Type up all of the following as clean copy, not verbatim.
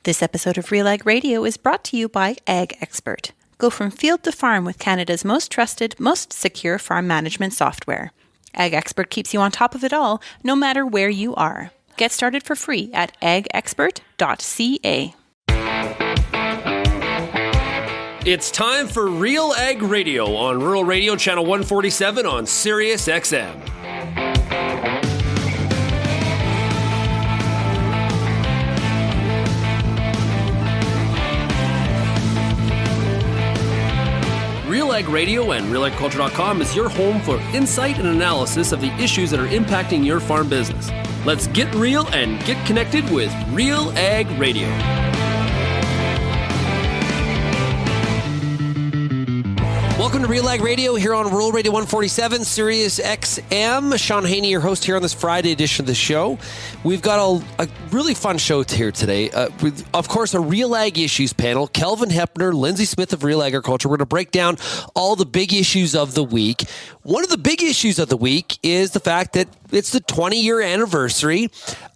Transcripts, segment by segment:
This episode of RealAg Radio is brought to you by Ag Expert. Go from field to farm with Canada's most trusted, most secure farm management software. Ag Expert keeps you on top of it all, no matter where you are. Get started for free at agexpert.ca. It's time for RealAg Radio on Rural Radio Channel 147 on Sirius XM. RealAg Radio and RealAgriculture.com is your home for insight and analysis of the issues that are impacting your farm business. Let's get real and get connected with RealAg Radio. Welcome to RealAg Radio here on Rural Radio 147, Sirius XM. Shaun Haney, your host here on this Friday edition of the show. We've got a really fun show here today. With, of course, a RealAg Issues Panel. Kelvin, Heppner, Lyndsey Smith of RealAgriculture. We're going to break down all the big issues of the week. One of the big issues of the week is the fact that it's the 20-year anniversary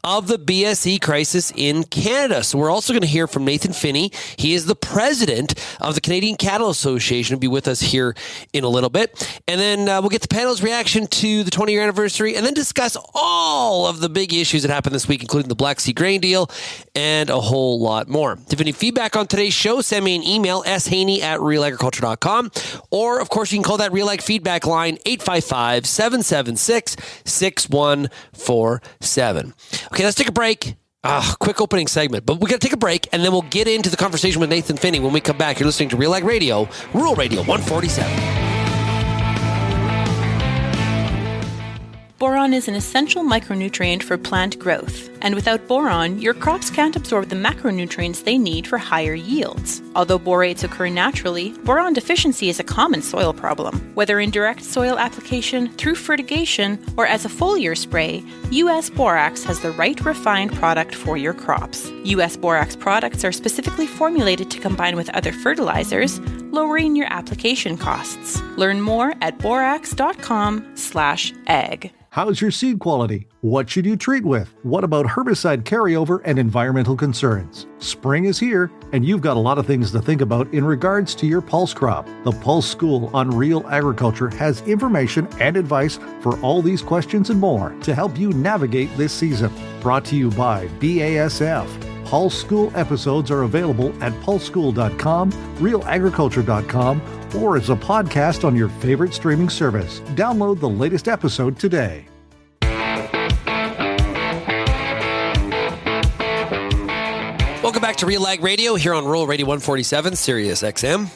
of the BSE crisis in Canada. So we're also going to hear from Nathan Phinney. He is the president of the Canadian Cattle Association. He'll be with us here in a little bit. And then we'll get the panel's reaction to the 20-year anniversary and then discuss all of the big issues that happened this week, including the Black Sea grain deal and a whole lot more. If you have any feedback on today's show, send me an email, shaney@realagriculture.com. Or, of course, you can call that RealAg feedback line, 855-776-6147. Okay, let's take a break. Quick opening segment, but we got to take a break, and then we'll get into the conversation with Nathan Phinney when we come back. You're listening to RealAg Radio, Rural Radio 147. Boron is an essential micronutrient for plant growth, and without boron, your crops can't absorb the macronutrients they need for higher yields. Although borates occur naturally, boron deficiency is a common soil problem. Whether in direct soil application, through fertigation, or as a foliar spray, U.S. Borax has the right refined product for your crops. U.S. Borax products are specifically formulated to combine with other fertilizers, lowering your application costs. Learn more at borax.com/ag. How's your seed quality? What should you treat with? What about herbicide carryover and environmental concerns? Spring is here, and you've got a lot of things to think about in regards to your pulse crop. The Pulse School on Real Agriculture has information and advice for all these questions and more to help you navigate this season. Brought to you by BASF. Pulse School episodes are available at pulseschool.com, realagriculture.com, or as a podcast on your favorite streaming service. Download the latest episode today. Welcome back to RealAg Radio here on Rural Radio 147, Sirius XM.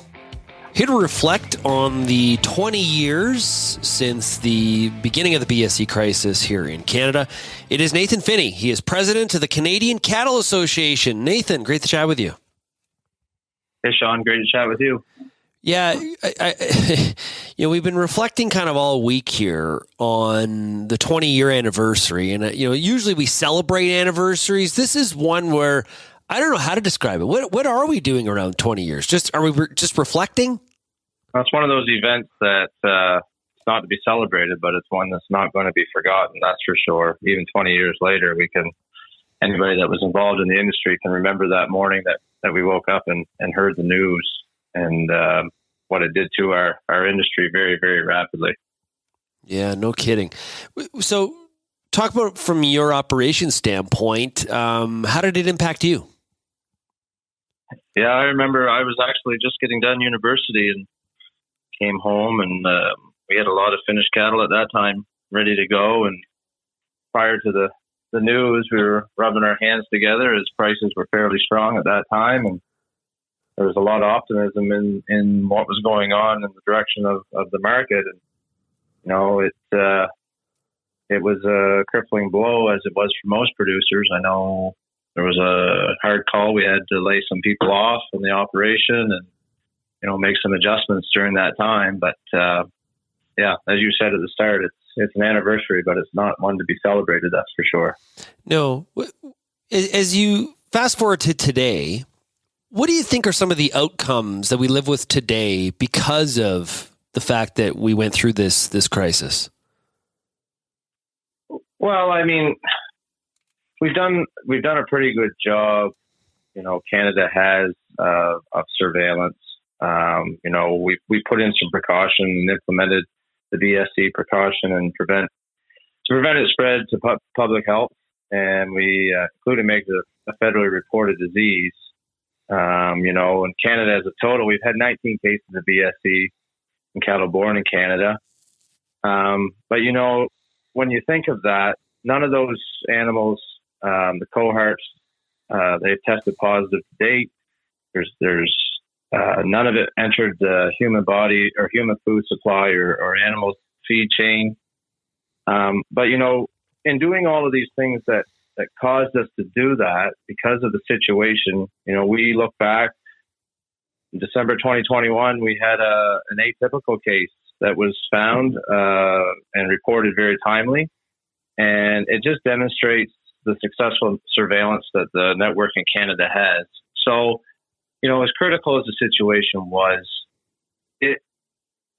Here to reflect on the 20 years since the beginning of the BSE crisis here in Canada. It is Nathan Phinney. He is president of the Canadian Cattle Association. Nathan, great to chat with you. Hey, Shaun, great to chat with you. Yeah, we've been reflecting kind of all week here on the 20-year anniversary. And, usually we celebrate anniversaries. This is one where I don't know how to describe it. What are we doing around 20 years? Are we just reflecting? That's one of those events that it's not to be celebrated, but it's one that's not going to be forgotten. That's for sure. Even 20 years later, anybody that was involved in the industry can remember that morning that we woke up and heard the news and what it did to our industry very, very rapidly. Yeah, no kidding. So talk about from your operations standpoint, how did it impact you? Yeah, I remember I was actually just getting done university and came home, and we had a lot of finished cattle at that time ready to go. And prior to the news, we were rubbing our hands together as prices were fairly strong at that time. And there was a lot of optimism in what was going on in the direction of the market. And, it was a crippling blow as it was for most producers. I know there was a hard call. We had to lay some people off from the operation and, make some adjustments during that time. But, as you said at the start, it's an anniversary, but it's not one to be celebrated, that's for sure. No. As you fast forward to today, what do you think are some of the outcomes that we live with today because of the fact that we went through this crisis? Well, I mean, we've done a pretty good job, Canada has of surveillance. We put in some precaution and implemented the BSE precaution and to prevent it spread to public health. And we included make it a federally reported disease. In Canada as a total, we've had 19 cases of BSE in cattle born in Canada. But when you think of that, none of those animals, the cohorts, they've tested positive to date. There's none of it entered the human body or human food supply or animal feed chain. But in doing all of these things that caused us to do that because of the situation, we look back in December 2021, we had an atypical case that was found and reported very timely. And it just demonstrates the successful surveillance that the network in Canada has. So, as critical as the situation was, it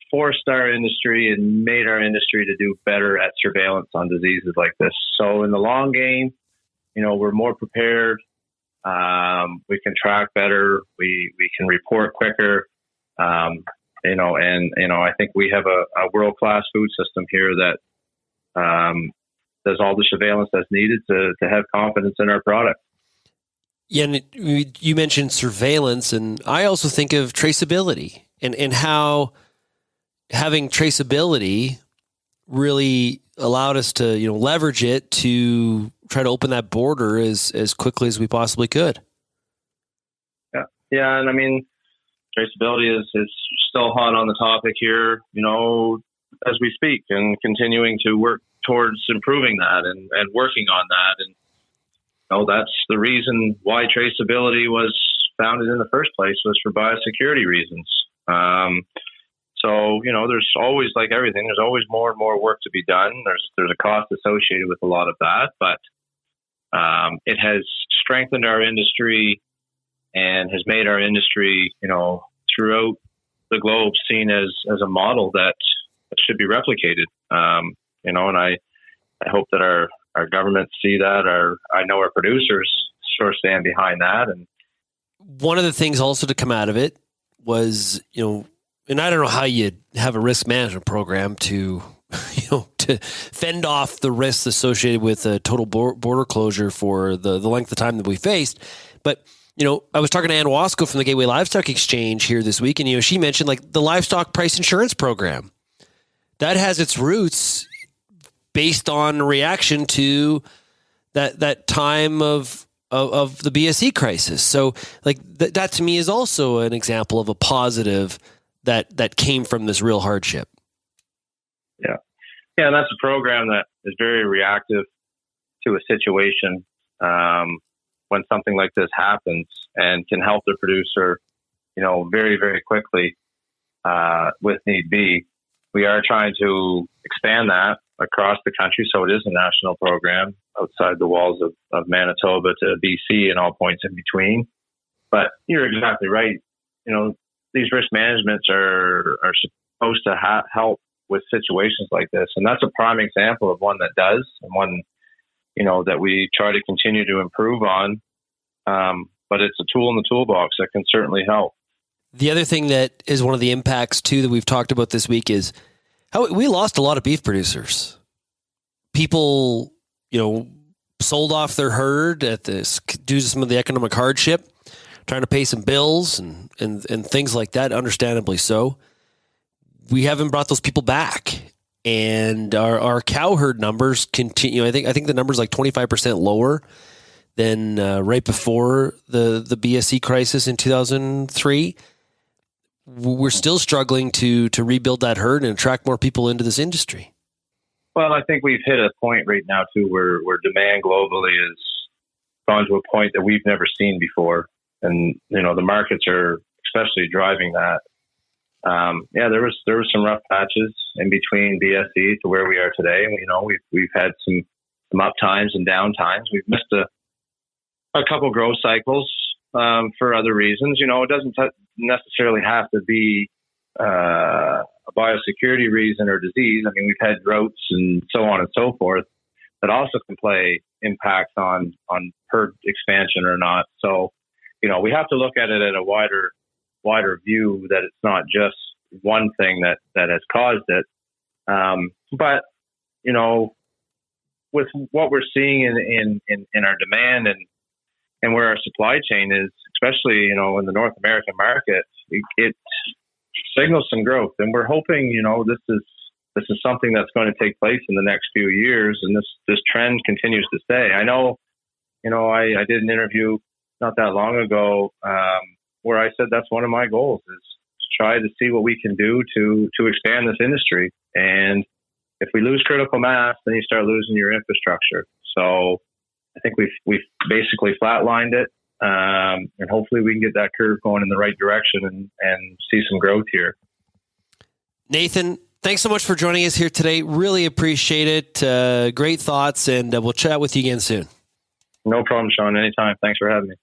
forced our industry and made our industry to do better at surveillance on diseases like this. So in the long game, we're more prepared. We can track better. We can report quicker. I think we have a world-class food system here that does all the surveillance that's needed to have confidence in our product. Yeah, and you mentioned surveillance, and I also think of traceability and how having traceability really allowed us to, leverage it to try to open that border as quickly as we possibly could. Yeah, and I mean, traceability is still hot on the topic here, as we speak, and continuing to work towards improving that and working on that. And that's the reason why traceability was founded in the first place, was for biosecurity reasons. So, there's always, like everything, there's always more and more work to be done. There's a cost associated with a lot of that, but it has strengthened our industry and has made our industry, throughout the globe seen as a model that should be replicated. And I hope that our governments see that. I know our producers sort of stand behind that. And one of the things also to come out of it was, and I don't know how you have a risk management program to fend off the risks associated with a total border closure for the length of time that we faced. But, I was talking to Ann Wasco from the Gateway Livestock Exchange here this week, and, she mentioned like the livestock price insurance program that has its roots based on reaction to that time of the BSE crisis. So like that to me is also an example of a positive that came from this real hardship. Yeah. Yeah. And that's a program that is very reactive to a situation, when something like this happens, and can help the producer, very, very quickly, with need be. We are trying to expand that across the country, so it is a national program outside the walls of Manitoba to BC and all points in between. But you're exactly right. These risk managements are supposed to help with situations like this, and that's a prime example of one that does, and one that we try to continue to improve on. But it's a tool in the toolbox that can certainly help. The other thing that is one of the impacts too that we've talked about this week is how we lost a lot of beef producers. People, sold off their herd at this due to some of the economic hardship, trying to pay some bills and things like that, understandably so. We haven't brought those people back. And our cow herd numbers continue. I think the number's like 25% lower than right before the BSE crisis in 2003. We're still struggling to rebuild that herd and attract more people into this industry. Well, I think we've hit a point right now too where demand globally has gone to a point that we've never seen before, and the markets are especially driving that. There was some rough patches in between BSE to where we are today. We've had some up times and down times. We've missed a couple growth cycles for other reasons. It doesn't necessarily have to be a biosecurity reason or disease. I mean, we've had droughts and so on and so forth that also can play impacts on herd expansion or not. So, we have to look at it at a wider view, that it's not just one thing that has caused it. But with what we're seeing in our demand and where our supply chain is, especially, in the North American market, it signals some growth. And we're hoping, this is something that's going to take place in the next few years, and this trend continues to stay. I know, I did an interview not that long ago where I said that's one of my goals, is to try to see what we can do to expand this industry. And if we lose critical mass, then you start losing your infrastructure. So I think we've basically flatlined it, and hopefully we can get that curve going in the right direction and see some growth here. Nathan, thanks so much for joining us here today. Really appreciate it. Great thoughts, and we'll chat with you again soon. No problem, Shaun. Anytime. Thanks for having me.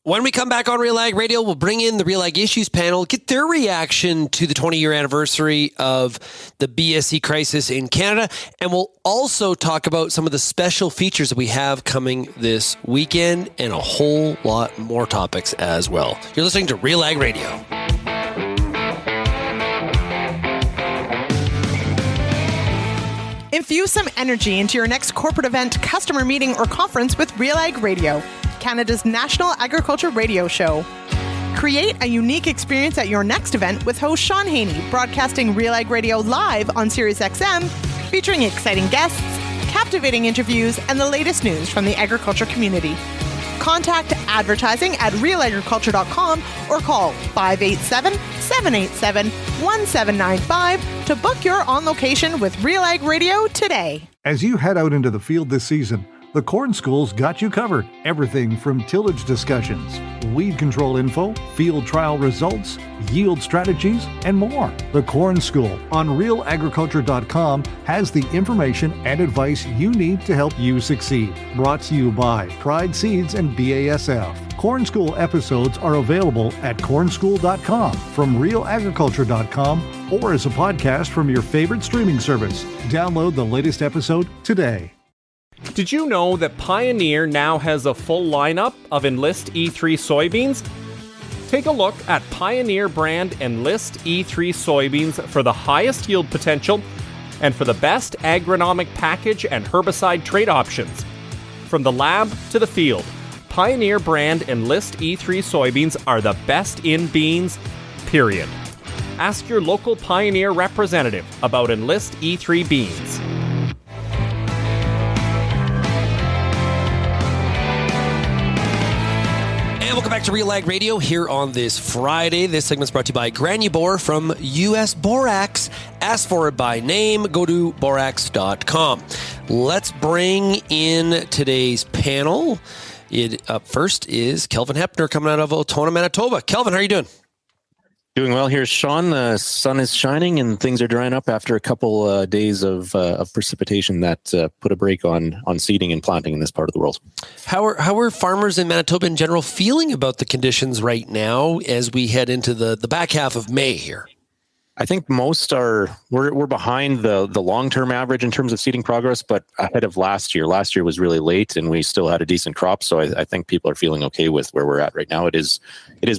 When we come back on RealAg Radio, we'll bring in the RealAg Issues Panel, get their reaction to the 20-year anniversary of the BSE crisis in Canada, and we'll also talk about some of the special features that we have coming this weekend and a whole lot more topics as well. You're listening to RealAg Radio. Infuse some energy into your next corporate event, customer meeting, or conference with RealAg Radio, Canada's national agriculture radio show. Create a unique experience at your next event with host Shaun Haney, broadcasting RealAg Radio live on Sirius XM, featuring exciting guests, captivating interviews, and the latest news from the agriculture community. Contact advertising at realagriculture.com or call 587-787-1795 to book your on location with RealAg Radio today. As you head out into the field this season, the Corn School's got you covered. Everything from tillage discussions, weed control info, field trial results, yield strategies, and more. The Corn School on RealAgriculture.com has the information and advice you need to help you succeed. Brought to you by Pride Seeds and BASF. Corn School episodes are available at cornschool.com, from RealAgriculture.com, or as a podcast from your favorite streaming service. Download the latest episode today. Did you know that Pioneer now has a full lineup of Enlist E3 soybeans? Take a look at Pioneer brand Enlist E3 soybeans for the highest yield potential and for the best agronomic package and herbicide trait options. From the lab to the field, Pioneer brand Enlist E3 soybeans are the best in beans, period. Ask your local Pioneer representative about Enlist E3 beans. Welcome back to RealAg Radio here on this Friday. This segment's brought to you by Granubor from US Borax. Ask for it by name. Go to borax.com. Let's bring in today's panel. Up first is Kelvin Heppner coming out of Altona, Manitoba. Kelvin, how are you doing? Doing well here, Shaun. The sun is shining and things are drying up after a couple days of precipitation that put a break on seeding and planting in this part of the world. How are farmers in Manitoba in general feeling about the conditions right now as we head into the back half of May here? I think most we're behind the long-term average in terms of seeding progress, but ahead of last year. Last year was really late and we still had a decent crop. So I think people are feeling okay with where we're at right now. It is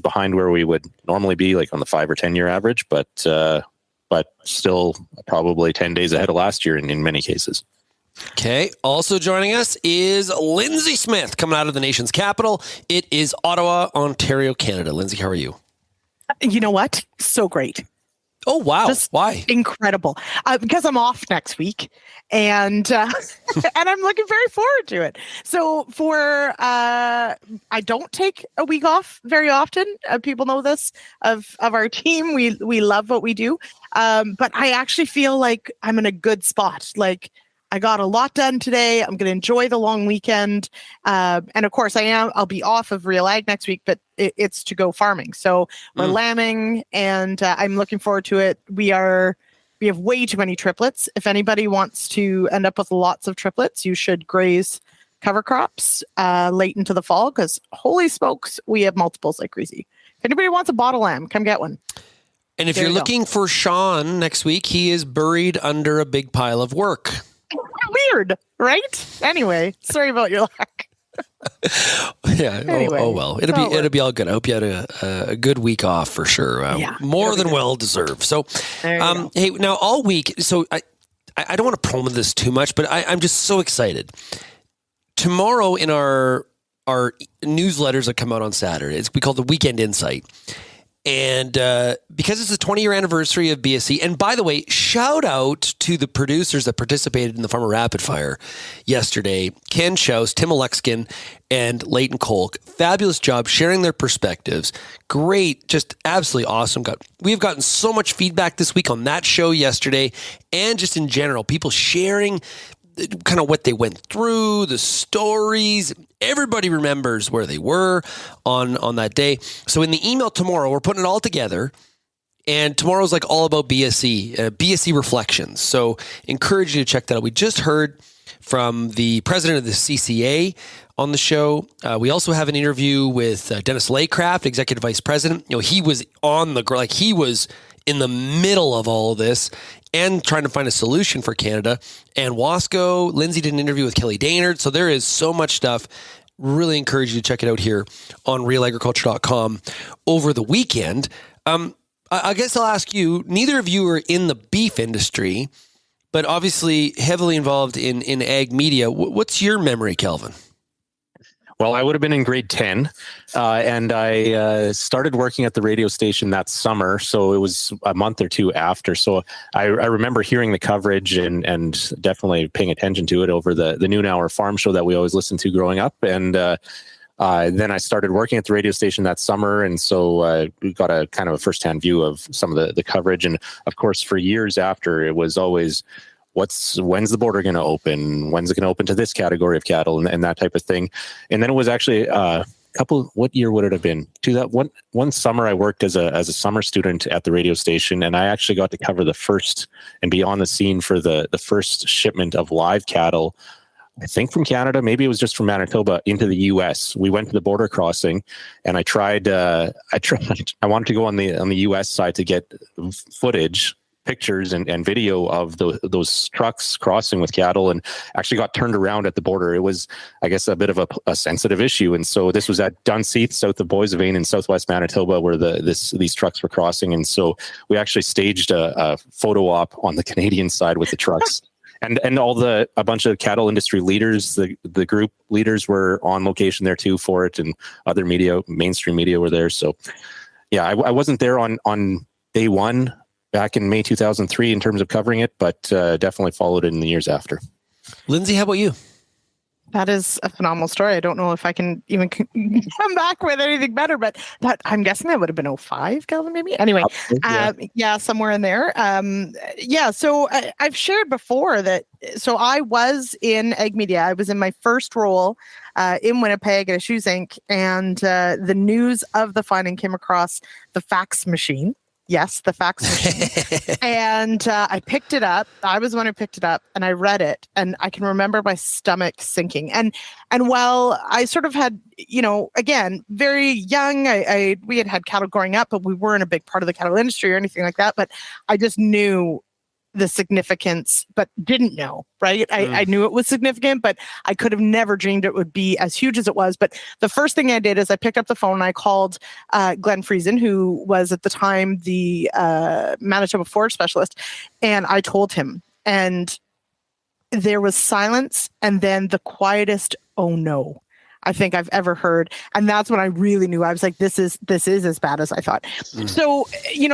behind where we would normally be, like on the 5 or 10 year average, but still probably 10 days ahead of last year in many cases. Okay. Also joining us is Lyndsey Smith coming out of the nation's capital. It is Ottawa, Ontario, Canada. Lyndsey, how are you? You know what? So great. Oh, wow. Just why? Incredible. Because I'm off next week and and I'm looking very forward to it. So I don't take a week off very often. People know this of our team. We love what we do. But I actually feel like I'm in a good spot. Like, I got a lot done today. I'm going to enjoy the long weekend. And of course I'll be off of RealAg next week, but it's to go farming. So we're lambing and I'm looking forward to it. We have way too many triplets. If anybody wants to end up with lots of triplets, you should graze cover crops late into the fall, because holy smokes, we have multiples like crazy. If anybody wants a bottle lamb, come get one. And if you're looking for Shaun next week, he is buried under a big pile of work. Weird, right? Anyway, sorry about your lack. Yeah. Anyway, oh well. It'll be all good. I hope you had a good week off for sure. More than well deserved. So, hey, now all week. So I don't want to promo this too much, but I'm just so excited. Tomorrow in our newsletters that come out on Saturday, we call the Weekend Insight. And because it's the 20-year anniversary of BSE, and by the way, shout out to the producers that participated in the Farmer Rapid Fire yesterday, Ken Schaus, Tim Alexkin, and Leighton Kolk. Fabulous job sharing their perspectives. Great, just absolutely awesome. We've gotten so much feedback this week on that show yesterday, and just in general, people sharing kind of what they went through, the stories. Everybody remembers where they were on that day. So in the email tomorrow, we're putting it all together. And tomorrow's like all about BSE, BSE reflections. So encourage you to check that out. We just heard from the president of the CCA on the show. We also have an interview with Dennis Laycraft, executive vice president. He was on the ground, like he was in the middle of all of this and trying to find a solution for Canada. And Wasco, Lyndsey did an interview with Kelly Daynard. So there is so much stuff. Really encourage you to check it out here on RealAgriculture.com over the weekend. I guess I'll ask you, neither of you are in the beef industry, but obviously heavily involved in ag media. What's your memory, Kelvin? Well, I would have been in grade 10, and I started working at the radio station that summer, so it was a month or two after. So I remember hearing the coverage and definitely paying attention to it over the noon hour farm show that we always listened to growing up. And then I started working at the radio station that summer, and so we got a kind of a firsthand view of some of the coverage. And of course, for years after, it was always, when's the border going to open? When's it going to open to this category of cattle and that type of thing? And then it was actually what year would it have been? One summer I worked as a summer student at the radio station, and I actually got to cover the first and be on the scene for the first shipment of live cattle, I think from Canada, maybe it was just from Manitoba, into the U.S. We went to the border crossing, and I wanted to go on the U.S. side to get footage, pictures and video of those trucks crossing with cattle, and actually got turned around at the border. It was, I guess, a bit of a sensitive issue. And so this was at Dunseith, south of Boissevain in southwest Manitoba, where these trucks were crossing. And so we actually staged a photo op on the Canadian side with the trucks. And a bunch of cattle industry leaders, the group leaders were on location there too for it, and other media, mainstream media were there. So yeah, I wasn't there on day one back in May 2003 in terms of covering it, but definitely followed it in the years after. Lyndsey, how about you? That is a phenomenal story. I don't know if I can even come back with anything better, but I'm guessing that would have been 05, Kelvin, maybe? Anyway, yeah, somewhere in there. So I've shared before that, so I was in ag media. I was in my first role in Winnipeg at Issues Inc., and the news of the finding came across the fax machine. Yes, the fax machine. And I picked it up. I was the one who picked it up, and I read it, and I can remember my stomach sinking. And while I sort of had, again, very young, we had cattle growing up, but we weren't a big part of the cattle industry or anything like that. But I just knew the significance, but didn't know, right? I knew it was significant, but I could have never dreamed it would be as huge as it was. But the first thing I did is I picked up the phone and I called Glenn Friesen, who was at the time the Manitoba forage specialist, and I told him, and there was silence and then the quietest "oh no" I think I've ever heard. And that's when I really knew. I was like, this is as bad as I thought. So,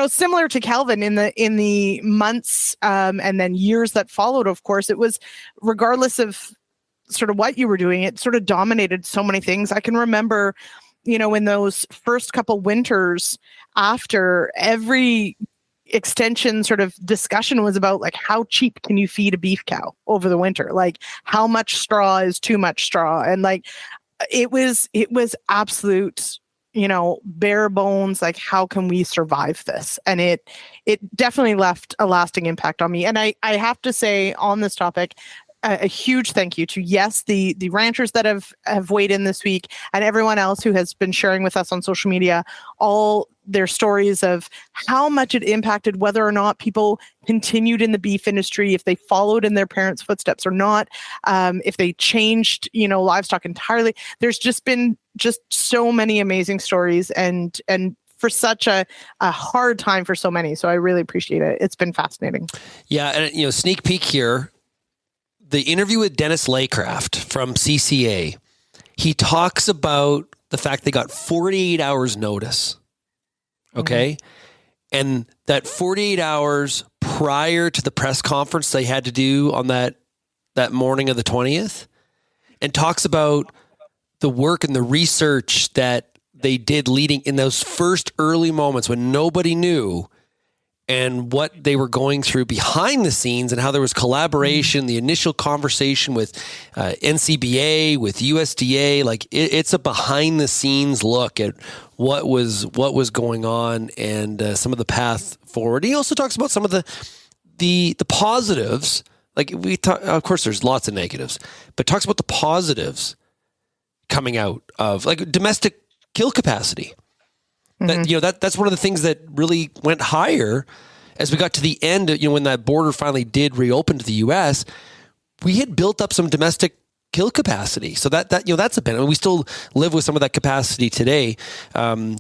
similar to Kelvin, in the months and then years that followed, of course, it was, regardless of sort of what you were doing, it sort of dominated so many things. I can remember, in those first couple winters, after every extension sort of discussion was about, like, how cheap can you feed a beef cow over the winter? Like, how much straw is too much straw? And like, it was absolute, bare bones, like, how can we survive this? And it definitely left a lasting impact on me. And I have to say on this topic, a huge thank you to, yes, the ranchers that have weighed in this week, and everyone else who has been sharing with us on social media. All their stories of how much it impacted whether or not people continued in the beef industry, if they followed in their parents' footsteps or not, if they changed, livestock entirely. There's just been so many amazing stories and for such a hard time for so many. So I really appreciate it. It's been fascinating. Yeah. And, sneak peek here, the interview with Dennis Laycraft from CCA, he talks about the fact they got 48 hours notice. Okay. Mm-hmm. And that 48 hours prior to the press conference they had to do on that morning of the 20th, and talks about the work and the research that they did leading in those first early moments when nobody knew, and what they were going through behind the scenes, and how there was collaboration, the initial conversation with NCBA, with USDA. Like it's a behind the scenes look at what was going on and some of the path forward. He also talks about some of the positives. Like of course, there's lots of negatives, but talks about the positives coming out of like domestic kill capacity. That's one of the things that really went higher as we got to the end. When that border finally did reopen to the U.S., we had built up some domestic kill capacity. So that's a benefit. We still live with some of that capacity today.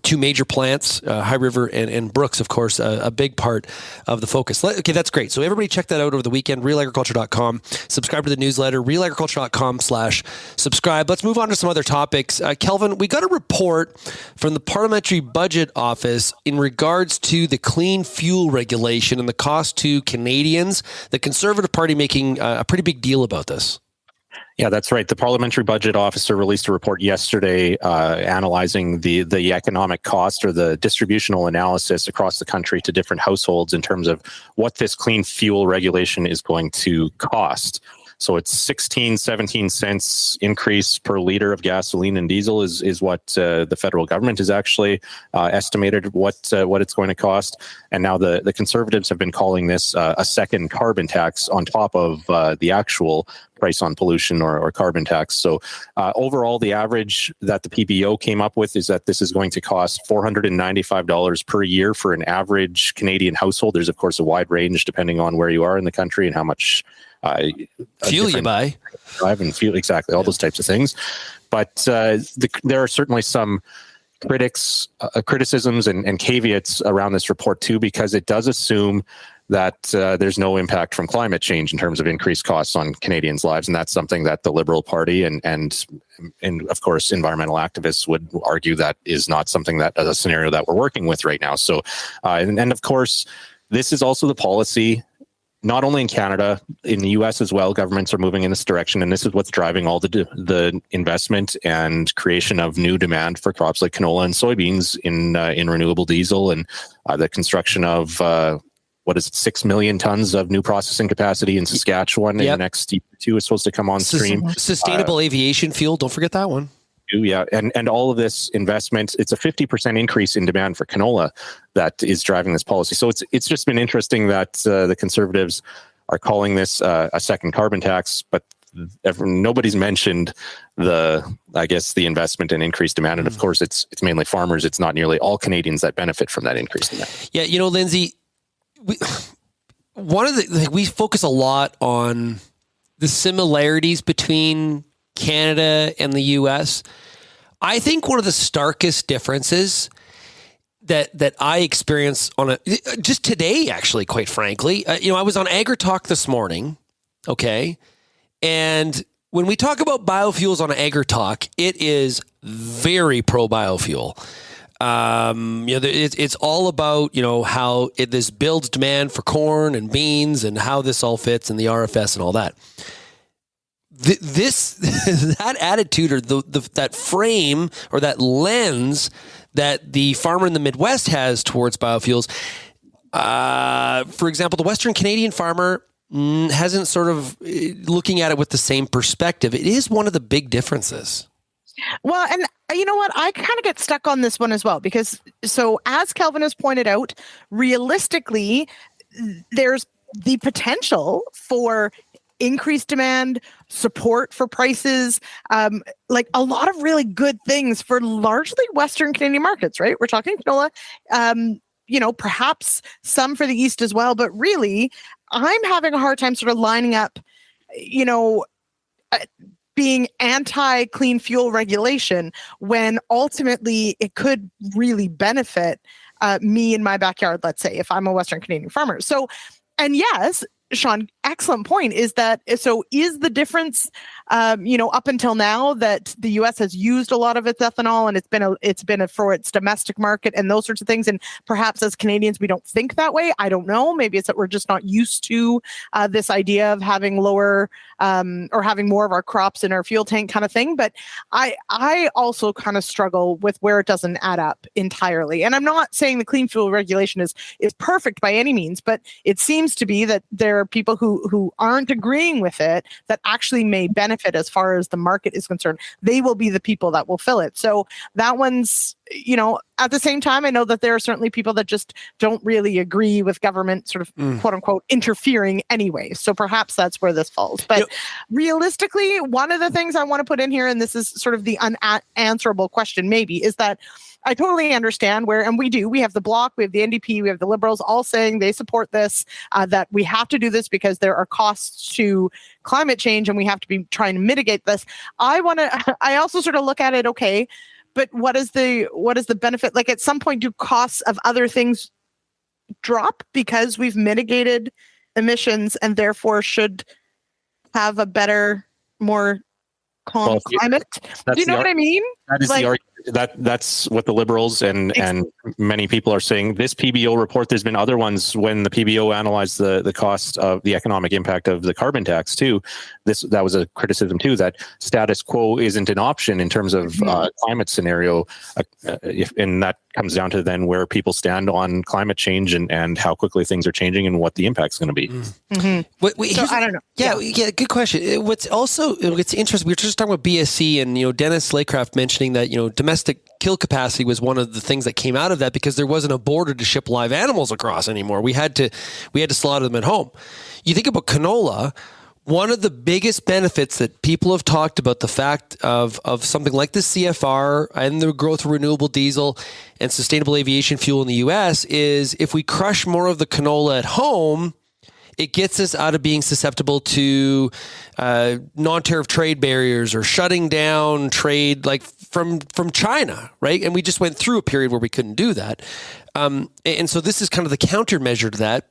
Two major plants, High River and Brooks, of course, a big part of the focus. Okay, that's great. So everybody check that out over the weekend, realagriculture.com. Subscribe to the newsletter, realagriculture.com/subscribe. Let's move on to some other topics. Kelvin, we got a report from the Parliamentary Budget Office in regards to the clean fuel regulation and the cost to Canadians. The Conservative Party making a pretty big deal about this. Yeah, that's right. The Parliamentary Budget Officer released a report yesterday analyzing the economic cost or the distributional analysis across the country to different households in terms of what this clean fuel regulation is going to cost. So it's 17 cents increase per liter of gasoline and diesel is what the federal government has actually estimated what it's going to cost. And now the Conservatives have been calling this a second carbon tax on top of the actual price on pollution or carbon tax. So overall, the average that the PBO came up with is that this is going to cost $495 per year for an average Canadian household. There's, of course, a wide range depending on where you are in the country and how much fuel you buy. Drive and fuel, exactly, all those types of things. But there are certainly some criticisms and caveats around this report too, because it does assume that there's no impact from climate change in terms of increased costs on Canadians' lives, and that's something that the Liberal Party and of course environmental activists would argue that is not something that a scenario that we're working with right now. So, and of course, this is also the policy. Not only in Canada, in the U.S. as well, governments are moving in this direction, and this is what's driving all the investment and creation of new demand for crops like canola and soybeans in renewable diesel, and the construction of 6 million tons of new processing capacity in Saskatchewan in the next year or two is supposed to come on stream. Sustainable aviation fuel, don't forget that one. Yeah, and all of this investment, it's a 50% increase in demand for canola that is driving this policy. So it's just been interesting that the Conservatives are calling this a second carbon tax, but nobody's mentioned the investment and increased demand. And of course, it's mainly farmers. It's not nearly all Canadians that benefit from that increased demand. Yeah, Lyndsey, we focus a lot on the similarities between Canada and the U.S. I think one of the starkest differences that I experienced just today, actually, quite frankly, I was on AgriTalk this morning, okay, and when we talk about biofuels on AgriTalk, it is very pro biofuel. It's all about how this builds demand for corn and beans and how this all fits in the RFS and all that. That attitude or that frame or that lens that the farmer in the Midwest has towards biofuels, for example, the Western Canadian farmer hasn't sort of looking at it with the same perspective. It is one of the big differences. Well, and you know what? I kind of get stuck on this one as well, because as Kelvin has pointed out, realistically, there's the potential for increased demand, support for prices, like a lot of really good things for largely Western Canadian markets, right? We're talking canola, perhaps some for the East as well. But really, I'm having a hard time sort of lining up, being anti-clean fuel regulation when ultimately it could really benefit me in my backyard, let's say, if I'm a Western Canadian farmer. So, and yes, Shaun, excellent point is the difference, up until now that the U.S. has used a lot of its ethanol and it's been for its domestic market and those sorts of things. And perhaps as Canadians, we don't think that way. I don't know. Maybe it's that we're just not used to this idea of having lower or having more of our crops in our fuel tank kind of thing. But I also kind of struggle with where it doesn't add up entirely. And I'm not saying the clean fuel regulation is perfect by any means, but it seems to be that there are people who aren't agreeing with it that actually may benefit as far as the market is concerned. They will be the people that will fill it. So that one's, at the same time, I know that there are certainly people that just don't really agree with government sort of quote unquote interfering anyway. So perhaps that's where this falls. But realistically, one of the things I want to put in here, and this is sort of the unanswerable question maybe, is that I totally understand we have the Bloc, we have the NDP, we have the Liberals all saying they support this, that we have to do this because there are costs to climate change and we have to be trying to mitigate this. I also sort of look at it, okay, but what is the benefit? Like at some point, do costs of other things drop because we've mitigated emissions and therefore should have a better, more calm climate? Do you know what I mean? That is the argument. That's what the Liberals and many people are saying. This PBO report, there's been other ones when the PBO analyzed the cost of the economic impact of the carbon tax too. That was a criticism too, that status quo isn't an option in terms of climate scenario. And that comes down to then where people stand on climate change and how quickly things are changing and what the impact's going to be. So I don't know. Yeah, good question. What's interesting, we were just talking about BSC and, Dennis Slaycraft mentioning that, domestic kill capacity was one of the things that came out of that because there wasn't a border to ship live animals across anymore. We had to slaughter them at home. You think about canola, one of the biggest benefits that people have talked about, the fact of something like the CFR and the growth of renewable diesel and sustainable aviation fuel in the U.S. is if we crush more of the canola at home, it gets us out of being susceptible to non-tariff trade barriers or shutting down trade like from China, right? And we just went through a period where we couldn't do that. And so this is kind of the countermeasure to that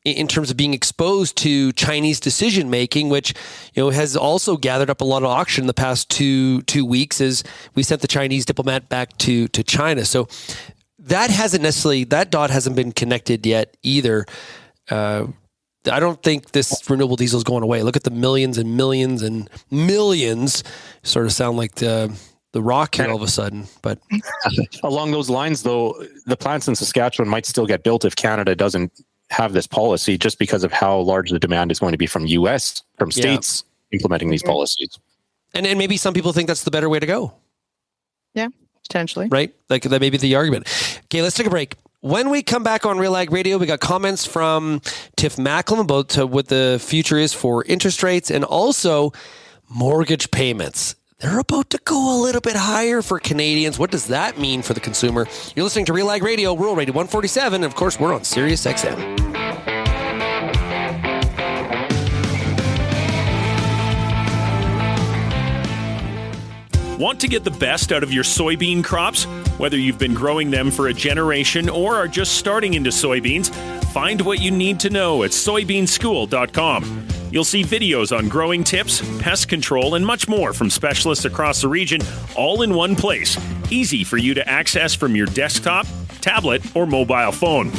in terms of being exposed to Chinese decision-making, which, has also gathered up a lot of oxygen in the past two weeks as we sent the Chinese diplomat back to China. So that dot hasn't been connected yet either. I don't think this renewable diesel is going away. Look at the millions and millions and millions. Sort of sound like the Rock here all of a sudden. But along those lines, though, the plants in Saskatchewan might still get built if Canada doesn't have this policy, just because of how large the demand is going to be from states implementing these policies. And maybe some people think that's the better way to go. Yeah, potentially. Right? Like that may be the argument. Okay, let's take a break. When we come back on RealAg Radio, we got comments from Tiff Macklem about what the future is for interest rates and also mortgage payments. They're about to go a little bit higher for Canadians. What does that mean for the consumer? You're listening to RealAg Radio, Rural Radio 147. And of course, we're on Sirius XM. Want to get the best out of your soybean crops? Whether you've been growing them for a generation or are just starting into soybeans, find what you need to know at soybeanschool.com. You'll see videos on growing tips, pest control, and much more from specialists across the region, all in one place. Easy for you to access from your desktop, tablet, or mobile phone.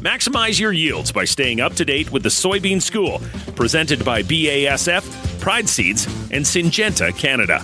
Maximize your yields by staying up to date with the Soybean School, presented by BASF, Pride Seeds, and Syngenta Canada.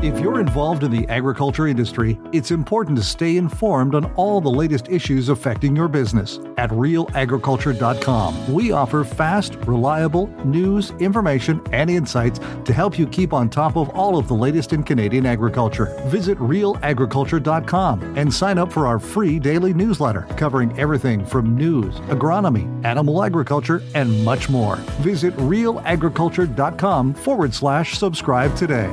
If you're involved in the agriculture industry, it's important to stay informed on all the latest issues affecting your business. At RealAgriculture.com, we offer fast, reliable news, information, and insights to help you keep on top of all of the latest in Canadian agriculture. Visit RealAgriculture.com and sign up for our free daily newsletter covering everything from news, agronomy, animal agriculture, and much more. Visit RealAgriculture.com/subscribe today.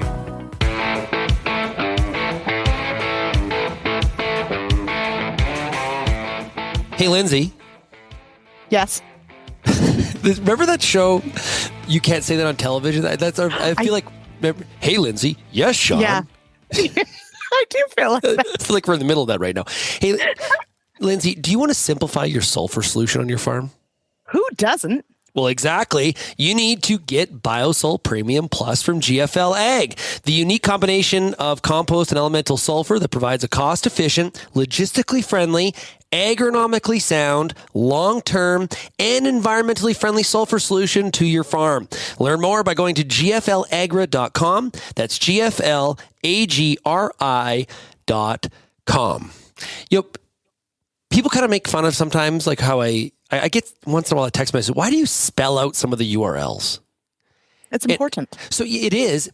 Hey, Lyndsey. Yes. Remember that show? You can't say that on television. I feel like. Hey, Lyndsey. Yes, Shaun. Yeah. I do feel like that. I feel like we're in the middle of that right now. Hey, Lyndsey, do you want to simplify your sulfur solution on your farm? Who doesn't? Well, exactly. You need to get Biosol Premium Plus from GFL Ag, the unique combination of compost and elemental sulfur that provides a cost-efficient, logistically friendly, agronomically sound, long-term, and environmentally friendly sulfur solution to your farm. Learn more by going to gflagra.com. That's gflagri.com. People kind of make fun of sometimes, like how I get once in a while a text message. Why do you spell out some of the URLs? It's important. So it is.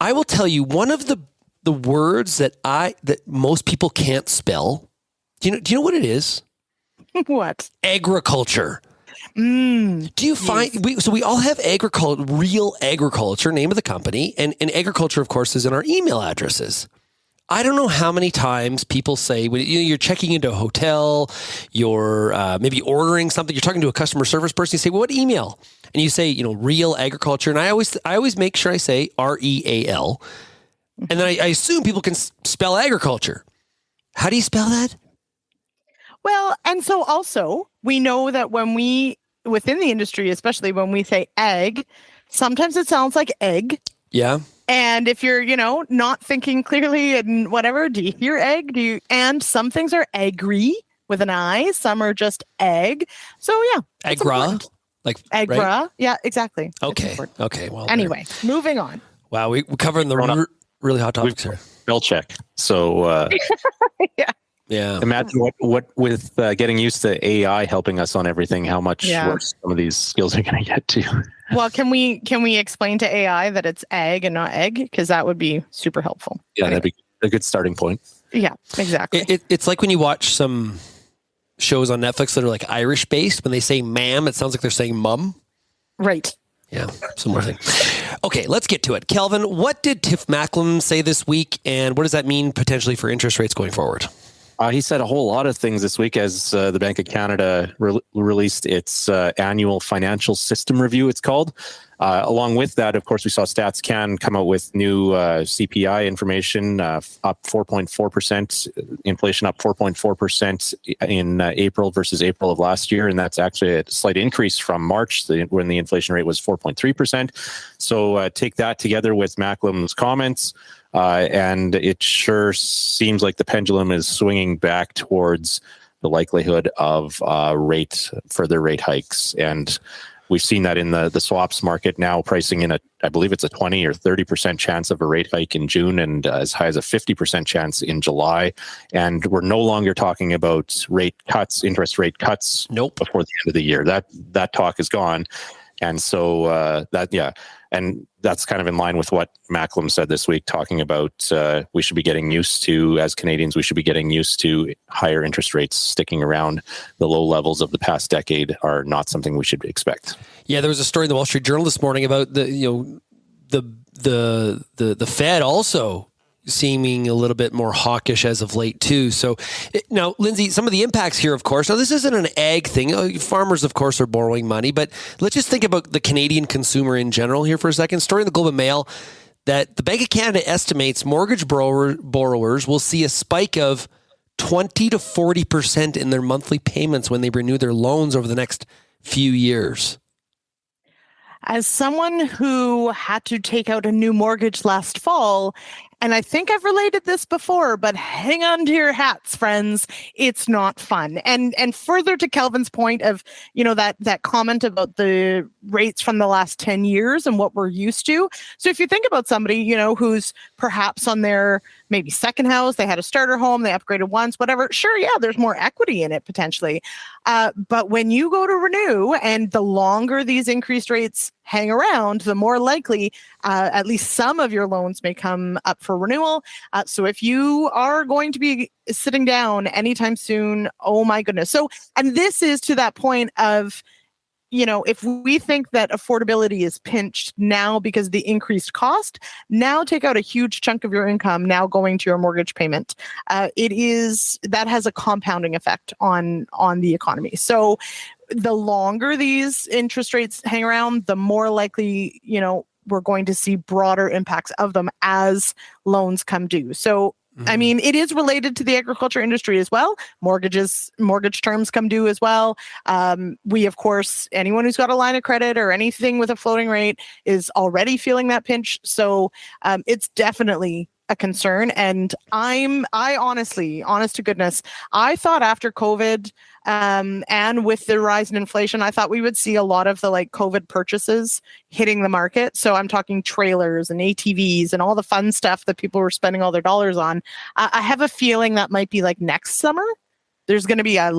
I will tell you one of the words that most people can't spell. Do you know what it is? What? Agriculture. Do you find we all have agriculture, RealAgriculture, name of the company, and agriculture, of course, is in our email addresses. I don't know how many times people say when you're checking into a hotel, you're maybe ordering something, you're talking to a customer service person, you say, well, what email? And you say, RealAgriculture. And I always make sure I say REAL. And then I assume people can spell agriculture. How do you spell that? Well, and so also we know that within the industry, especially when we say ag, sometimes it sounds like egg. Yeah. And if you're, not thinking clearly and whatever, do you hear egg? And some things are agri with an I, some are just egg. So yeah. Agra? Like agra. Right? Yeah, exactly. Okay. Well, anyway, moving on. Wow. We're covering the really hot topics here. Spell check. So, yeah. Yeah. Imagine what with getting used to AI helping us on everything, how much worse some of these skills are going to get to. Well, can we explain to AI that it's egg and not egg? Because that would be super helpful. Yeah, That'd be a good starting point. Yeah, exactly. It's like when you watch some shows on Netflix that are like Irish based. When they say ma'am, it sounds like they're saying mum. Right. Yeah, similar thing. Okay, let's get to it. Kelvin, what did Tiff Macklem say this week, and what does that mean potentially for interest rates going forward? He said a whole lot of things this week as the Bank of Canada released its annual financial system review, it's called. Along with that, of course, we saw StatsCan come out with new CPI information, up 4.4%, inflation up 4.4% in April versus April of last year. And that's actually a slight increase from March when the inflation rate was 4.3%. So take that together with Macklem's comments. And it sure seems like the pendulum is swinging back towards the likelihood of further rate hikes. And we've seen that in the swaps market now, pricing in I believe it's a 20 or 30% chance of a rate hike in June and as high as a 50% chance in July. And we're no longer talking about interest rate cuts before the end of the year. That talk is gone. And so and that's kind of in line with what Macklem said this week, talking about we should be getting used to, as Canadians, we should be getting used to higher interest rates sticking around. The low levels of the past decade are not something we should expect. Yeah, there was a story in the Wall Street Journal this morning about the Fed also seeming a little bit more hawkish as of late too. So now, Lyndsey, some of the impacts here, of course, now this isn't an ag thing. Farmers, of course, are borrowing money, but let's just think about the Canadian consumer in general here for a second. Story in the Globe and Mail that the Bank of Canada estimates mortgage borrowers will see a spike of 20 to 40% in their monthly payments when they renew their loans over the next few years. As someone who had to take out a new mortgage last fall And I think I've related this before, but hang on to your hats, friends. It's not fun. And further to Kelvin's point of, that comment about the rates from the last 10 years and what we're used to. So if you think about somebody, who's perhaps on their maybe second house, they had a starter home, they upgraded once, whatever. Sure, yeah, there's more equity in it potentially. But when you go to renew, and the longer these increased rates hang around, the more likely at least some of your loans may come up for renewal. So if you are going to be sitting down anytime soon, oh my goodness. So, and this is to that point of, if we think that affordability is pinched now because of the increased cost, now take out a huge chunk of your income now going to your mortgage payment. That has a compounding effect on the economy. So the longer these interest rates hang around, the more likely, we're going to see broader impacts of them as loans come due. So I mean, it is related to the agriculture industry as well. Mortgage terms come due as well. We, of course, anyone who's got a line of credit or anything with a floating rate is already feeling that pinch. So it's definitely a concern. And I honestly, honest to goodness, I thought after COVID and with the rise in inflation, I thought we would see a lot of the COVID purchases hitting the market. So I'm talking trailers and ATVs and all the fun stuff that people were spending all their dollars on. I have a feeling that might be next summer. There's going to be a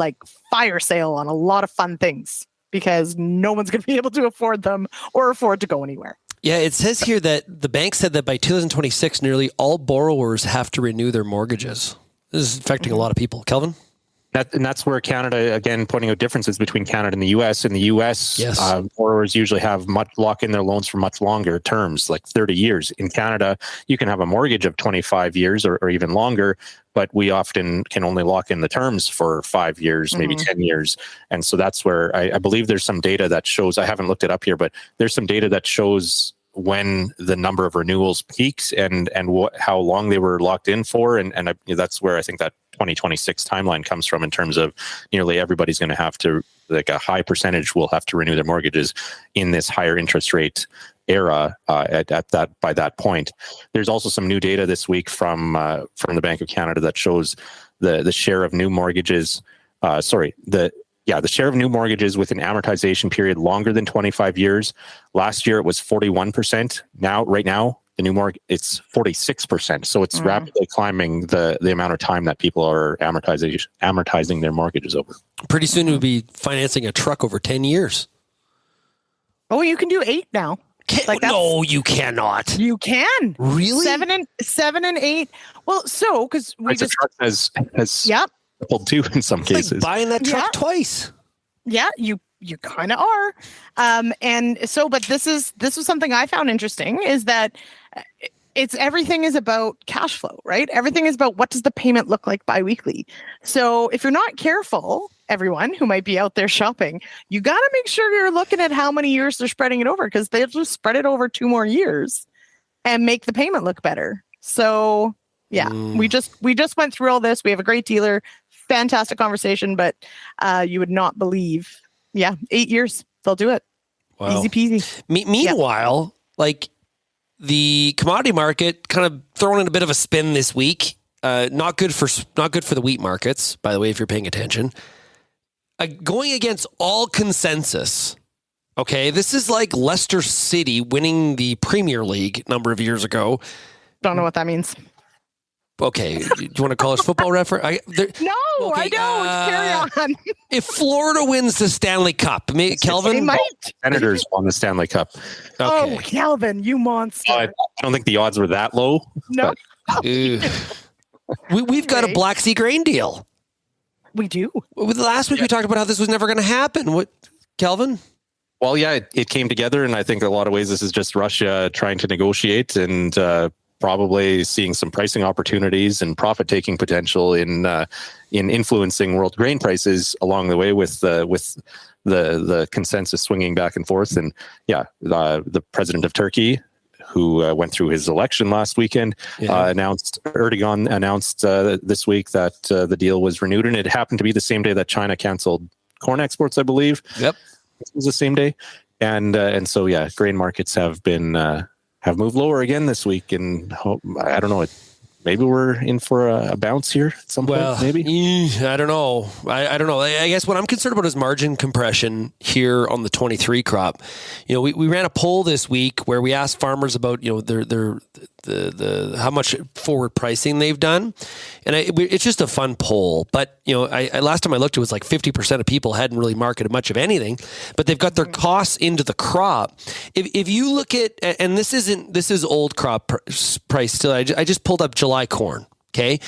fire sale on a lot of fun things because no one's going to be able to afford them or afford to go anywhere. Yeah, it says here that the bank said that by 2026, nearly all borrowers have to renew their mortgages. This is affecting a lot of people. Kelvin? And that's where Canada, again, pointing out differences between Canada and the U.S. In the U.S., yes. Borrowers usually have lock in their loans for much longer terms, like 30 years. In Canada, you can have a mortgage of 25 years or even longer, but we often can only lock in the terms for 5 years, maybe 10 years. And so that's where I believe there's some data that shows, I haven't looked it up here, but there's some data that shows when the number of renewals peaks and how long they were locked in for. And that's where I think that 2026 timeline comes from in terms of nearly everybody's going to have to, a high percentage will have to renew their mortgages in this higher interest rate era by that point. There's also some new data this week from the Bank of Canada that shows the share of new mortgages, the share of new mortgages with an amortization period longer than 25 years. Last year, it was 41%. Right now, the new mortgage, it's 46%. So it's rapidly climbing the amount of time that people are amortizing their mortgages over. Pretty soon we'll be financing a truck over 10 years. Oh, you can do 8 now. No, you cannot. You can. Really? 7 and 8. Well, so because we just truck has yep. Tripled too in some cases. Like buying that truck twice. Yeah, you kind of are. And so, but this is something I found interesting is that everything is about cash flow, right? Everything is about what does the payment look like biweekly. So if you're not careful, everyone who might be out there shopping, you got to make sure you're looking at how many years they're spreading it over because they'll just spread it over 2 more years and make the payment look better. So yeah, we just went through all this. We have a great dealer, fantastic conversation, but you would not believe, 8 years, they'll do it. Wow. Easy peasy. Meanwhile, the commodity market kind of throwing in a bit of a spin this week. Not good for the wheat markets, by the way, if you're paying attention. Going against all consensus. Okay, this is like Leicester City winning the Premier League a number of years ago. Don't know what that means. Okay, do you want to call us football reference? I don't. Carry on. If Florida wins the Stanley Cup, Kelvin? They might. Senators won the Stanley Cup. Okay. Oh, Kelvin, you monster. I don't think the odds were that low. No. We've got a Black Sea grain deal. We do. Last week we talked about how this was never going to happen. What, Kelvin? Well, yeah, it came together, and I think in a lot of ways this is just Russia trying to negotiate and probably seeing some pricing opportunities and profit-taking potential in influencing world grain prices along the way with the consensus swinging back and forth. And the president of Turkey, who went through his election last weekend, Erdogan announced this week that the deal was renewed, and it happened to be the same day that China canceled corn exports, I believe. Yep, it was the same day, and so grain markets have been have moved lower again this week, and I don't know. Maybe we're in for a bounce here at some point, maybe? I don't know. I don't know. I guess what I'm concerned about is margin compression here on the 23 crop. We ran a poll this week where we asked farmers about, their how much forward pricing they've done. And it's just a fun poll. But, last time I looked, it was like 50% of people hadn't really marketed much of anything, but they've got their costs into the crop. If you look at, and this is old crop price still, I just pulled up July corn. Okay.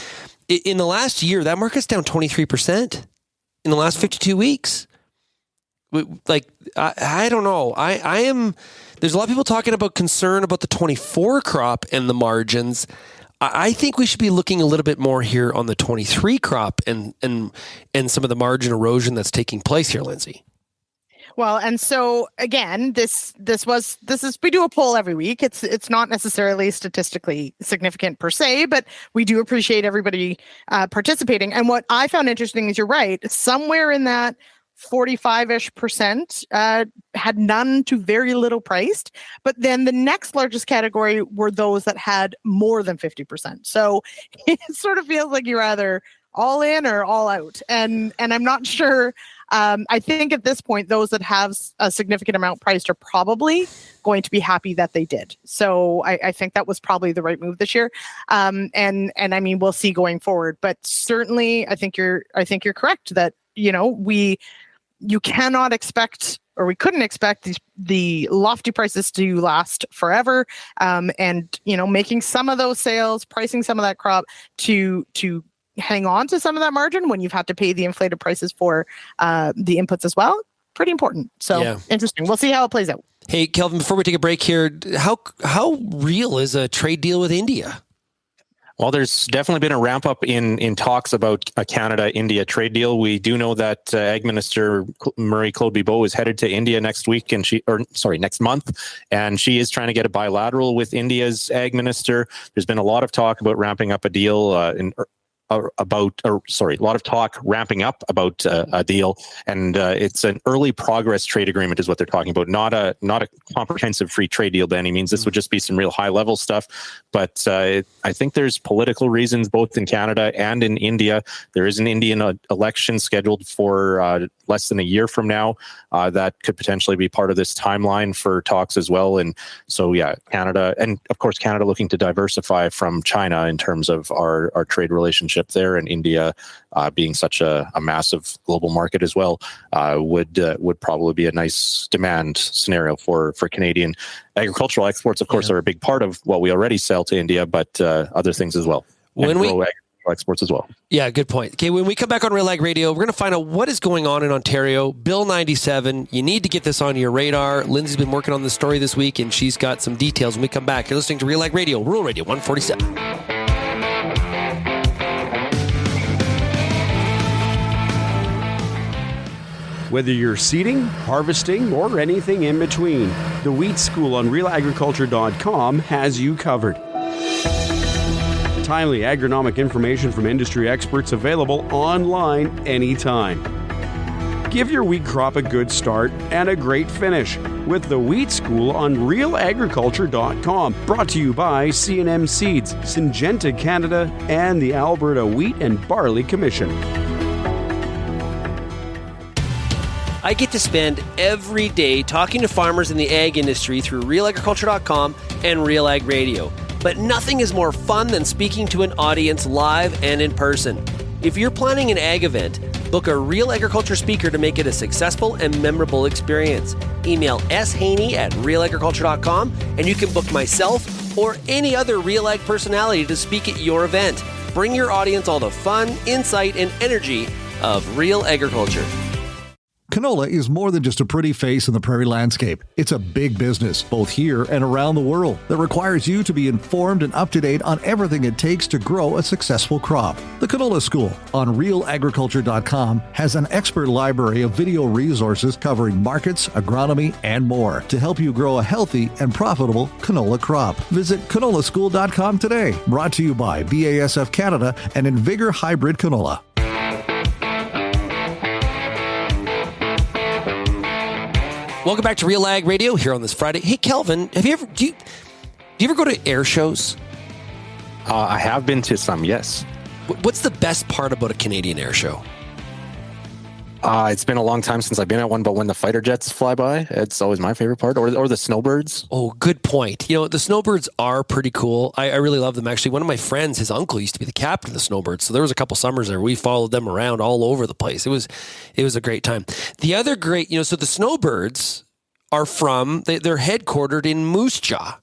In the last year, that market's down 23% in the last 52 weeks. I don't know. There's a lot of people talking about concern about the 24 crop and the margins. I think we should be looking a little bit more here on the 23 crop and some of the margin erosion that's taking place here, Lyndsey. Well, and so again, we do a poll every week. It's not necessarily statistically significant per se, but we do appreciate everybody participating. And what I found interesting is you're right, somewhere in that 45-ish% had none to very little priced, but then the next largest category were those that had more than 50%. So it sort of feels like you're either all in or all out. And I'm not sure. I think at this point, those that have a significant amount priced are probably going to be happy that they did. So I think that was probably the right move this year. And I mean, we'll see going forward, but certainly I think you're correct that, you cannot expect, or we couldn't expect the lofty prices to last forever. And, making some of those sales, pricing some of that crop to hang on to some of that margin when you've had to pay the inflated prices for the inputs as well. Pretty important. So Interesting. We'll see how it plays out. Hey, Kelvin, before we take a break here, how real is a trade deal with India? Well, there's definitely been a ramp up in talks about a Canada-India trade deal. We do know that Ag Minister Marie-Claude Bibeau is headed to India next month, and she is trying to get a bilateral with India's Ag Minister. There's been a lot of talk about ramping up a deal a lot of talk ramping up about a deal, and it's an early progress trade agreement is what they're talking about, not a comprehensive free trade deal by any means. This would just be some real high level stuff, but I think there's political reasons both in Canada and in India. There is an Indian election scheduled for less than a year from now that could potentially be part of this timeline for talks as well. And so Canada, and of course Canada looking to diversify from China in terms of our trade relationship there, and India being such a massive global market as well, would probably be a nice demand scenario for Canadian agricultural exports. Of course, are a big part of what we already sell to India, but other things as well. Exports as well. Yeah, good point. Okay, when we come back on RealAg Radio, we're going to find out what is going on in Ontario. Bill 97. You need to get this on your radar. Lyndsey's been working on this story this week, and she's got some details. When we come back, you're listening to RealAg Radio, Rural Radio 147. Whether you're seeding, harvesting, or anything in between, the Wheat School on RealAgriculture.com has you covered. Timely agronomic information from industry experts available online anytime. Give your wheat crop a good start and a great finish with the Wheat School on RealAgriculture.com. Brought to you by C&M Seeds, Syngenta Canada, and the Alberta Wheat and Barley Commission. I get to spend every day talking to farmers in the ag industry through RealAgriculture.com and RealAg Radio. But nothing is more fun than speaking to an audience live and in person. If you're planning an ag event, book a Real Agriculture speaker to make it a successful and memorable experience. Email shaney@realagriculture.com and you can book myself or any other RealAg personality to speak at your event. Bring your audience all the fun, insight, and energy of Real Agriculture. Canola is more than just a pretty face in the prairie landscape. It's a big business, both here and around the world, that requires you to be informed and up to date on everything it takes to grow a successful crop. The Canola School on RealAgriculture.com has an expert library of video resources covering markets, agronomy, and more to help you grow a healthy and profitable canola crop. Visit canolaschool.com today. Brought to you by BASF Canada and Invigor Hybrid Canola. Welcome back to RealAg Radio here on this Friday. Hey, Kelvin, have you ever Do you ever go to air shows? I have been to some, yes. What's the best part about a Canadian air show? It's been a long time since I've been at one, but when the fighter jets fly by, it's always my favorite part, or the snowbirds. Oh, good point. The snowbirds are pretty cool. I really love them. Actually, one of my friends, his uncle used to be the captain of the snowbirds. So there was a couple summers there. We followed them around all over the place. It was a great time. The other great, so the snowbirds are they're headquartered in Moose Jaw,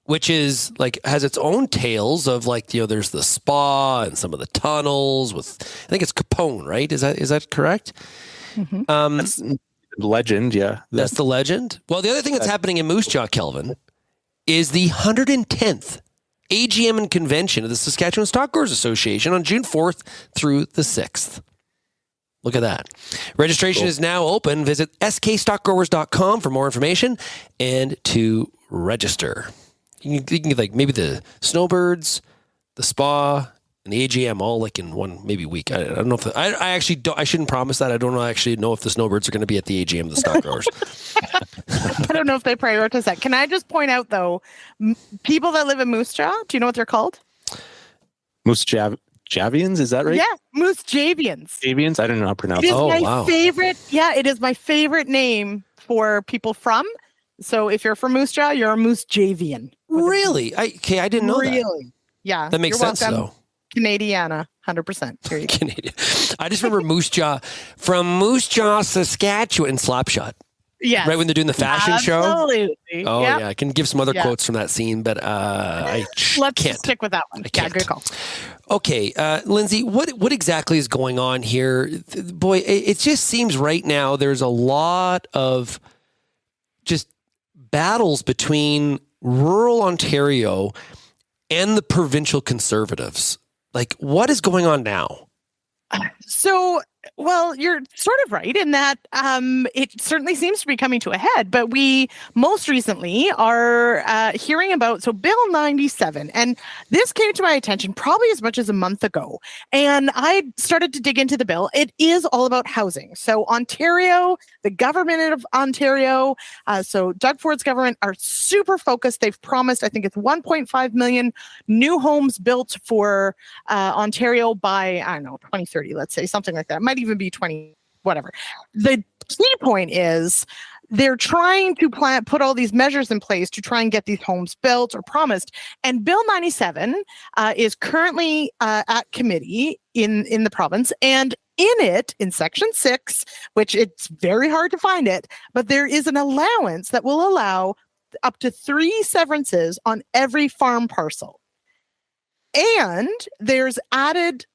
which is has its own tales of there's the spa and some of the tunnels with, I think it's Capone, right? Is that correct? Mm-hmm. That's legend, yeah. That's the legend. Well, the other thing that's happening in Moose Jaw, Kelvin, is the 110th AGM and convention of the Saskatchewan Stock Growers Association on June 4th through the 6th. Look at that. Registration is now open. Visit skstockgrowers.com for more information and to register. You can get maybe the snowbirds, the spa, and the AGM all in one week. I don't know if I actually don't. I shouldn't promise that. I don't actually know if the snowbirds are going to be at the AGM of the stock growers. I don't know if they prioritize that. Can I just point out though, people that live in Moose Jaw, do you know what they're called? Moose Javians, is that right? Yeah, Moose Javians. Javians? I don't know how to pronounce it. it. It is my favorite. Yeah, it is my favorite name for people from. So if you're from Moose Jaw, you're a Moose Javian. Really? I didn't know that. Really? Yeah. That makes sense, though. Canadiana, 100%. Here you go. Canadian. I just remember Moose Jaw from Moose Jaw, Saskatchewan, Slapshot. Yeah. Right when they're doing the fashion show? Absolutely. Oh, yeah. I can give some other quotes from that scene, but Let's can't. stick with that one. Yeah, good call. Okay, Lyndsey, what exactly is going on here? Boy, it just seems right now there's a lot of just battles between rural Ontario and the provincial Conservatives. What is going on now? So, well, you're sort of right in that it certainly seems to be coming to a head, but we most recently are hearing about, Bill 97, and this came to my attention probably as much as a month ago, and I started to dig into the bill. It is all about housing. So Ontario, the government of Ontario, so Doug Ford's government are super focused. They've promised, I think it's 1.5 million new homes built for Ontario by, 2030, let's say, something like that. Might even be 20, whatever. The key point is they're trying to put all these measures in place to try and get these homes built or promised. And Bill 97 is currently at committee in the province. And in it, in Section 6, which it's very hard to find it, but there is an allowance that will allow up to 3 severances on every farm parcel. And there's added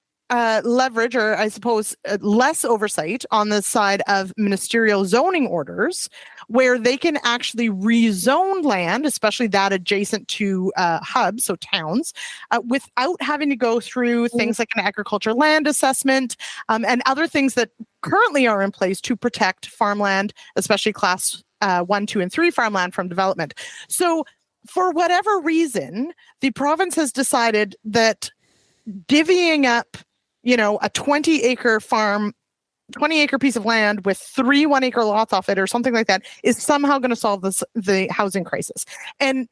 leverage, or I suppose less oversight on the side of ministerial zoning orders, where they can actually rezone land, especially that adjacent to hubs, so towns, without having to go through things like an agriculture land assessment and other things that currently are in place to protect farmland, especially class 1, 2, and 3 farmland from development. So for whatever reason, the province has decided that divvying up a 20-acre farm, 20-acre piece of land with 3 one-acre lots off it or something like that is somehow going to solve the housing crisis. And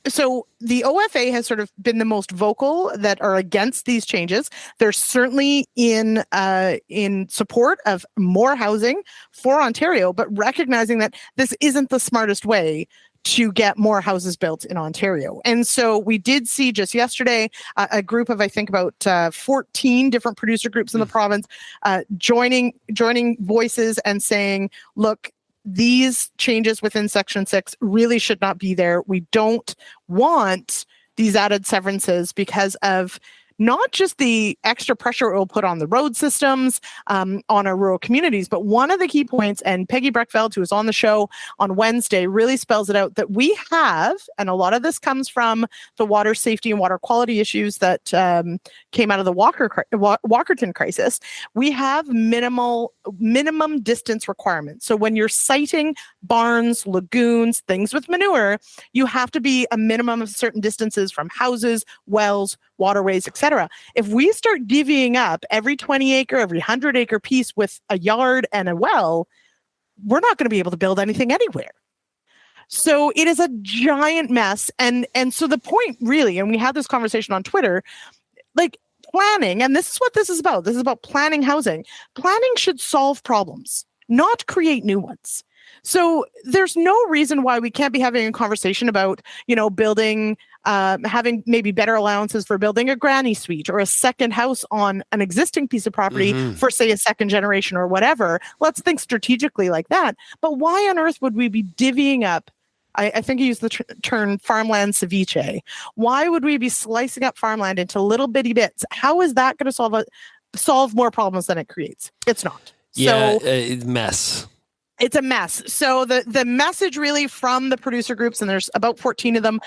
so the OFA has sort of been the most vocal that are against these changes. They're certainly in support of more housing for Ontario, but recognizing that this isn't the smartest way to get more houses built in Ontario. And so we did see just yesterday a group of, I think, about 14 different producer groups in the province joining voices and saying, look, these changes within Section 6 really should not be there. We don't want these added severances because of not just the extra pressure it will put on the road systems, on our rural communities, but one of the key points, and Peggy Breckfeld, who was on the show on Wednesday, really spells it out, that we have, and a lot of this comes from the water safety and water quality issues that came out of the Walkerton crisis, we have minimum distance requirements. So when you're siting barns, lagoons, things with manure, you have to be a minimum of certain distances from houses, wells, waterways, etc. If we start divvying up every 20-acre, every 100-acre piece with a yard and a well, we're not going to be able to build anything anywhere. So it is a giant mess. And so the point really, and we had this conversation on Twitter, like planning, and this is what this is about. This is about planning housing. Planning should solve problems, not create new ones. So there's no reason why we can't be having a conversation about, building, having maybe better allowances for building a granny suite or a second house on an existing piece of property for, say, a second generation or whatever. Let's think strategically like that. But why on earth would we be divvying up? I think you used the term farmland ceviche. Why would we be slicing up farmland into little bitty bits? How is that going to solve more problems than it creates? It's not. Yeah, mess. It's a mess. So the message really from the producer groups, and there's about 14 of them,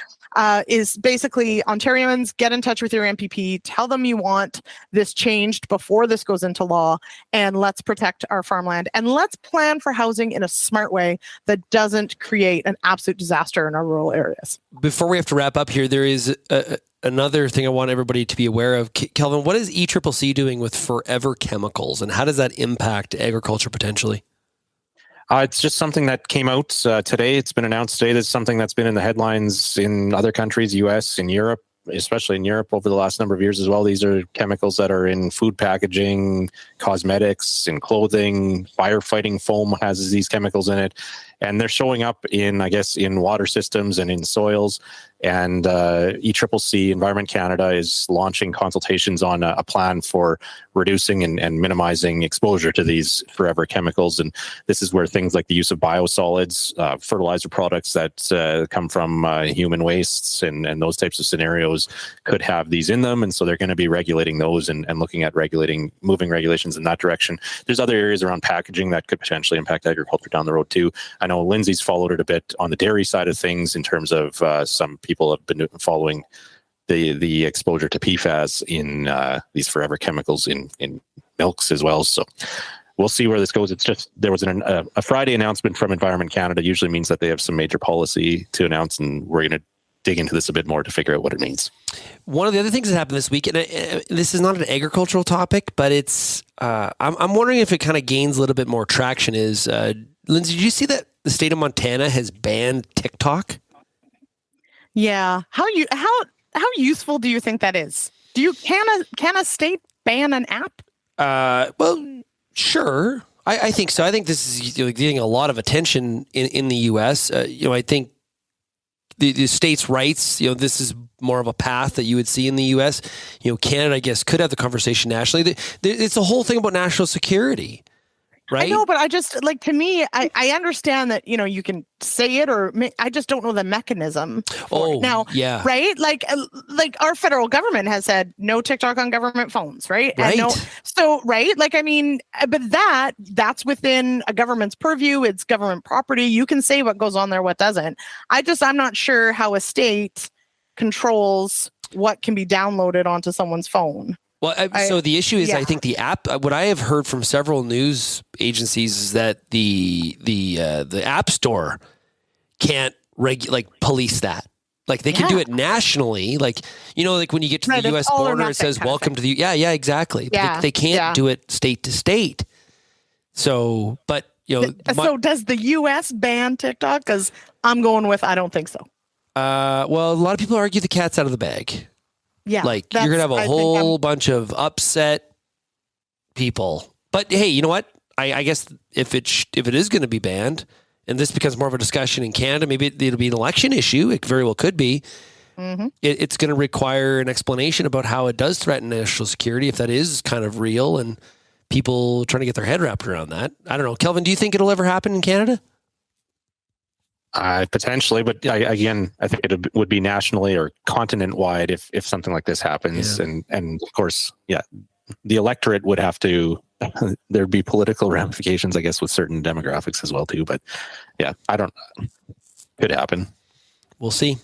is basically Ontarians, get in touch with your MPP, tell them you want this changed before this goes into law, and let's protect our farmland. And let's plan for housing in a smart way that doesn't create an absolute disaster in our rural areas. Before we have to wrap up here, there is another thing I want everybody to be aware of. Kelvin, what is ECCC doing with forever chemicals, and how does that impact agriculture potentially? It's just something that came out today. It's been announced today. This is something that's been in the headlines in other countries, US, in Europe, especially in Europe over the last number of years as well. These are chemicals that are in food packaging, cosmetics, in clothing. Firefighting foam has these chemicals in it. And they're showing up in water systems and in soils. And ECCC, Environment Canada, is launching consultations on a plan for reducing and minimizing exposure to these forever chemicals. And this is where things like the use of biosolids, fertilizer products that come from human wastes and those types of scenarios could have these in them. And so they're going to be regulating those and looking at moving regulations in that direction. There's other areas around packaging that could potentially impact agriculture down the road too. I know Lyndsey's followed it a bit on the dairy side of things in terms of some people have been following the exposure to PFAS in these forever chemicals in milks as well. So we'll see where this goes. It's just there was a Friday announcement from Environment Canada. Usually means that they have some major policy to announce, and we're going to dig into this a bit more to figure out what it means. One of the other things that happened this week, and this is not an agricultural topic, but it's I'm wondering if it kind of gains a little bit more traction. Is Lyndsey, did you see that the state of Montana has banned TikTok? Yeah. How useful do you think that is? Can a state ban an app? Well, sure. I think so. I think this is getting a lot of attention in the U.S. I think the states' rights, this is more of a path that you would see in the U.S. Canada, I guess, could have the conversation nationally. It's a whole thing about national security. Right? I know, but I just to me, I understand that, you can say it, or I just don't know the mechanism. Now, yeah. Right. Like our federal government has said no TikTok on government phones. Right. Right. Right. But that's within a government's purview. It's government property. You can say what goes on there, what doesn't. I'm not sure how a state controls what can be downloaded onto someone's phone. Well, so the issue is, I think the app. What I have heard from several news agencies is that the App Store can't police that. Like they can do it nationally. Like when you get to the U.S. border, it says "Welcome to the." Yeah, exactly. Yeah, they can't do it state to state. So, but so does the U.S. ban TikTok? Because I'm going with I don't think so. Well, a lot of people argue the cat's out of the bag. Yeah, you're gonna have a whole bunch of upset people. But hey, you know what? I guess if it is going to be banned, and this becomes more of a discussion in Canada, maybe it'll be an election issue. It very well could be. Mm-hmm. It's going to require an explanation about how it does threaten national security, if that is kind of real, and people trying to get their head wrapped around that. I don't know, Kelvin. Do you think it'll ever happen in Canada? Potentially, but again, I think it would be nationally or continent-wide if something like this happens. Yeah. And of course, the electorate would have to, there'd be political ramifications, I guess, with certain demographics as well, too. But could happen. We'll see.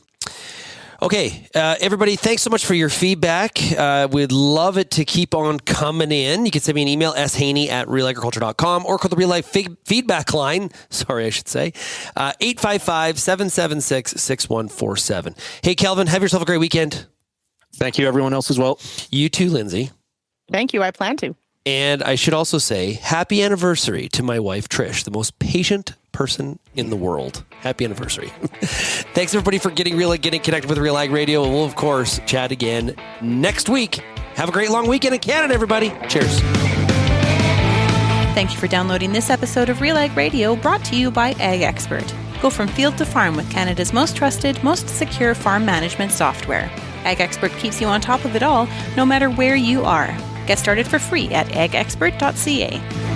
Okay, everybody, thanks so much for your feedback. We'd love it to keep on coming in. You can send me an email, shaney@realagriculture.com, or call the Real Life feedback line, 855-776-6147. Hey, Kelvin, have yourself a great weekend. Thank you, everyone else as well. You too, Lyndsey. Thank you, I plan to. And I should also say, happy anniversary to my wife, Trish, the most patient person in the world. Happy anniversary. Thanks, everybody, for getting connected with RealAg Radio. And we'll, of course, chat again next week. Have a great long weekend in Canada, everybody. Cheers. Thank you for downloading this episode of RealAg Radio, brought to you by Ag Expert. Go from field to farm with Canada's most trusted, most secure farm management software. Ag Expert keeps you on top of it all, no matter where you are. Get started for free at agexpert.ca.